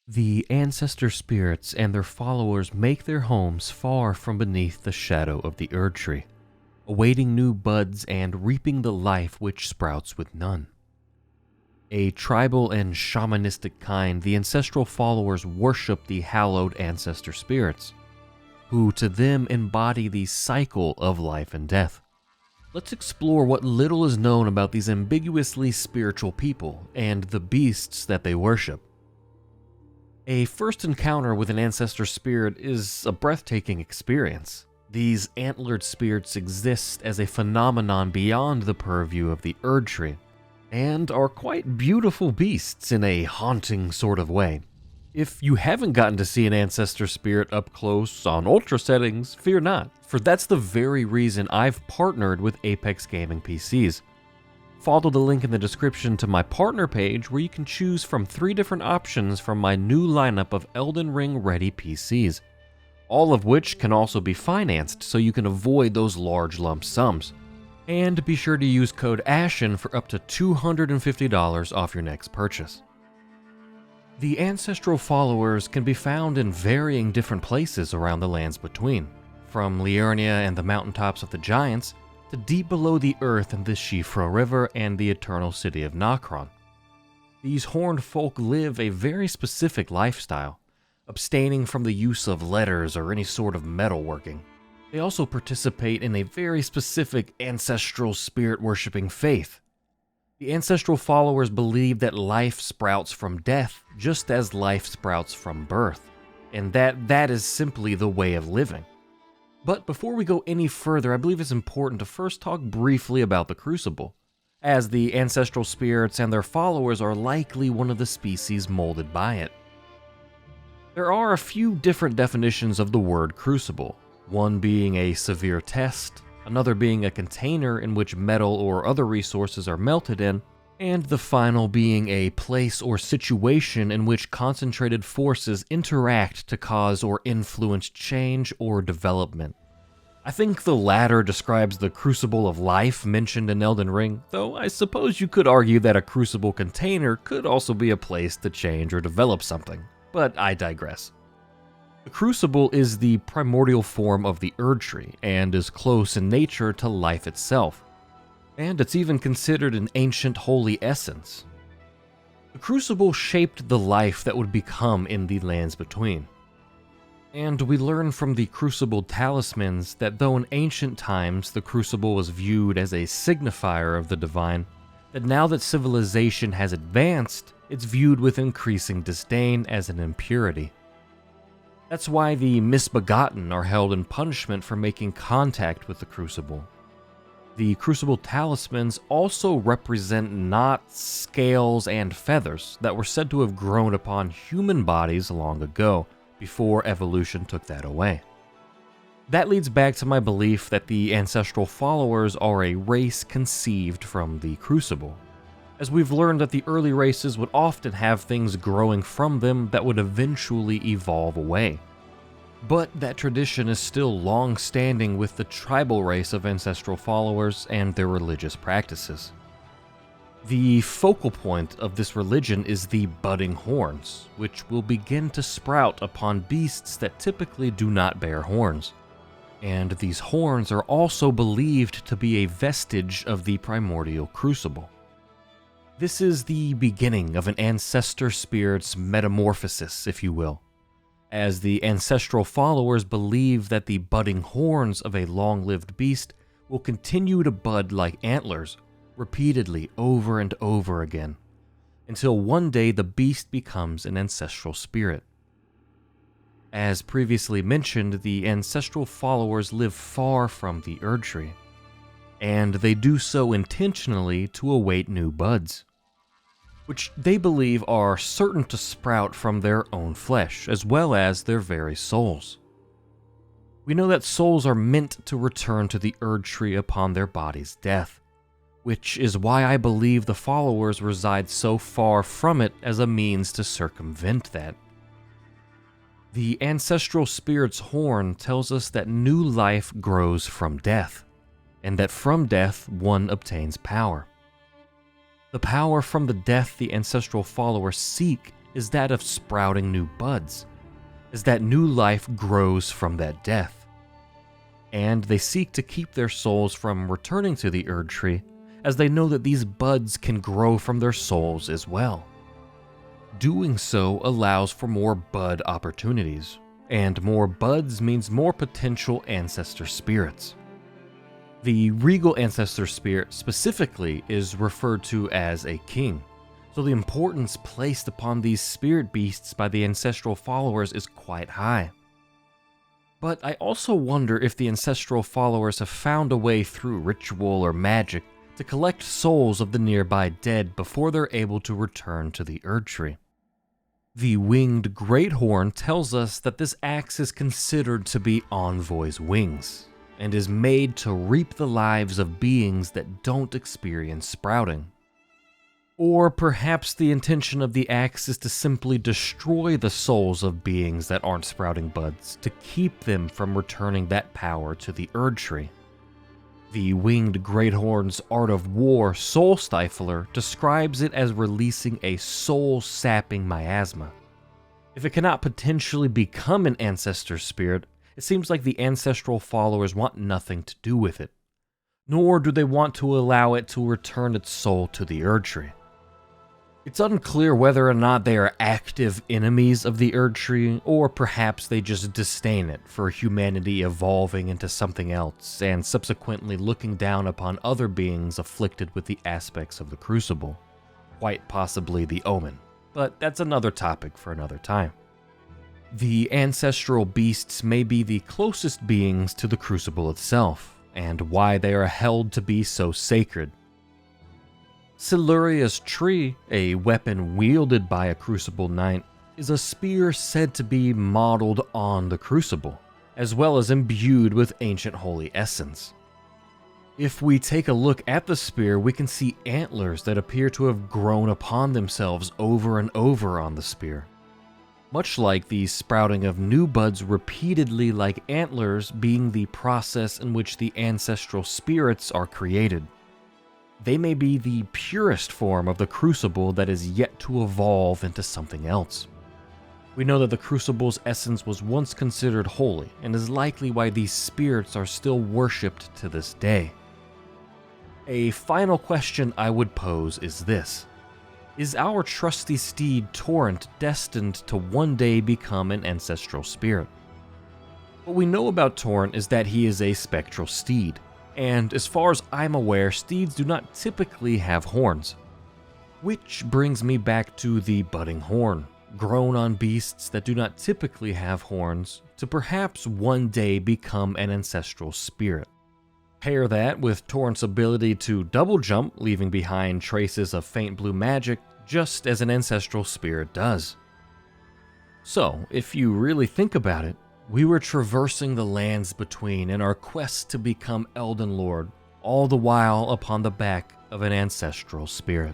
The ancestor spirits and their followers make their homes far from beneath the shadow of the Erd Tree, awaiting new buds and reaping the life which sprouts with none. A tribal and shamanistic kind, the ancestral followers worship the hallowed ancestor spirits, who to them embody the cycle of life and death. Let's explore what little is known about these ambiguously spiritual people and the beasts that they worship. A first encounter with an ancestor spirit is a breathtaking experience. These antlered spirits exist as a phenomenon beyond the purview of the Erd Tree, and are quite beautiful beasts in a haunting sort of way. If you haven't gotten to see an ancestor spirit up close on ultra settings, fear not, for that's the very reason I've partnered with Apex Gaming PCs. Follow the link in the description to my partner page where you can choose from 3 different options from my new lineup of Elden Ring ready PCs, all of which can also be financed so you can avoid those large lump sums. And be sure to use code ASHEN for up to $250 off your next purchase. The Ancestral Followers can be found in varying different places around the lands between, from Liurnia and the mountaintops of the Giants, to deep below the earth in the Shifra River and the eternal city of Nokron. These horned folk live a very specific lifestyle, abstaining from the use of letters or any sort of metalworking. They also participate in a very specific ancestral spirit-worshipping faith. The Ancestral Followers believe that life sprouts from death just as life sprouts from birth, and that is simply the way of living. But before we go any further, I believe it's important to first talk briefly about the Crucible, as the ancestral spirits and their followers are likely one of the species molded by it. There are a few different definitions of the word Crucible, one being a severe test, another being a container in which metal or other resources are melted in, and the final being a place or situation in which concentrated forces interact to cause or influence change or development. I think the latter describes the crucible of life mentioned in Elden Ring, though I suppose you could argue that a crucible container could also be a place to change or develop something, but I digress. The Crucible is the primordial form of the Erd Tree and is close in nature to life itself, and it's even considered an ancient holy essence. The Crucible shaped the life that would become in the lands between. And we learn from the Crucible talismans that though in ancient times the Crucible was viewed as a signifier of the divine, that now that civilization has advanced, it's viewed with increasing disdain as an impurity. That's why the misbegotten are held in punishment for making contact with the Crucible. The Crucible talismans also represent knots, scales, and feathers that were said to have grown upon human bodies long ago, before evolution took that away. That leads back to my belief that the Ancestral Followers are a race conceived from the Crucible, as we've learned that the early races would often have things growing from them that would eventually evolve away. But that tradition is still long-standing with the tribal race of Ancestral Followers and their religious practices. The focal point of this religion is the budding horns, which will begin to sprout upon beasts that typically do not bear horns. And these horns are also believed to be a vestige of the primordial Crucible. This is the beginning of an ancestor spirit's metamorphosis, if you will, as the Ancestral Followers believe that the budding horns of a long-lived beast will continue to bud like antlers, repeatedly over and over again, until one day the beast becomes an ancestral spirit. As previously mentioned, the Ancestral Followers live far from the Erd Tree, and they do so intentionally to await new buds, which they believe are certain to sprout from their own flesh, as well as their very souls. We know that souls are meant to return to the Erd Tree upon their body's death, which is why I believe the followers reside so far from it as a means to circumvent that. The ancestral spirit's horn tells us that new life grows from death, and that from death one obtains power. The power from the death the ancestral followers seek is that of sprouting new buds, as that new life grows from that death. And they seek to keep their souls from returning to the Erd Tree, as they know that these buds can grow from their souls as well. Doing so allows for more bud opportunities, and more buds means more potential ancestor spirits. The regal ancestor spirit specifically is referred to as a king, so the importance placed upon these spirit beasts by the ancestral followers is quite high. But I also wonder if the ancestral followers have found a way through ritual or magic to collect souls of the nearby dead before they're able to return to the Erd Tree. The winged great horn tells us that this axe is considered to be Envoy's wings, and is made to reap the lives of beings that don't experience sprouting. Or perhaps the intention of the axe is to simply destroy the souls of beings that aren't sprouting buds to keep them from returning that power to the Erd Tree. The winged Greathorn's Art of War Soul Stifler describes it as releasing a soul-sapping miasma. If it cannot potentially become an ancestor spirit, it seems like the ancestral followers want nothing to do with it, nor do they want to allow it to return its soul to the Erd Tree. It's unclear whether or not they are active enemies of the Erd Tree, or perhaps they just disdain it for humanity evolving into something else and subsequently looking down upon other beings afflicted with the aspects of the Crucible. Quite possibly the Omen, but that's another topic for another time. The ancestral beasts may be the closest beings to the Crucible itself, and why they are held to be so sacred. Siluria's tree, a weapon wielded by a Crucible Knight, is a spear said to be modeled on the Crucible, as well as imbued with ancient holy essence. If we take a look at the spear, we can see antlers that appear to have grown upon themselves over and over on the spear. Much like the sprouting of new buds repeatedly like antlers being the process in which the ancestral spirits are created. They may be the purest form of the Crucible that is yet to evolve into something else. We know that the Crucible's essence was once considered holy, and is likely why these spirits are still worshipped to this day. A final question I would pose is this: is our trusty steed Torrent destined to one day become an ancestral spirit? What we know about Torrent is that he is a spectral steed, and as far as I'm aware, steeds do not typically have horns. Which brings me back to the budding horn, grown on beasts that do not typically have horns, to perhaps one day become an ancestral spirit. Pair that with Torrent's ability to double jump, leaving behind traces of faint blue magic, just as an ancestral spirit does. So, if you really think about it, we were traversing the lands between in our quest to become Elden Lord, all the while upon the back of an ancestral spirit.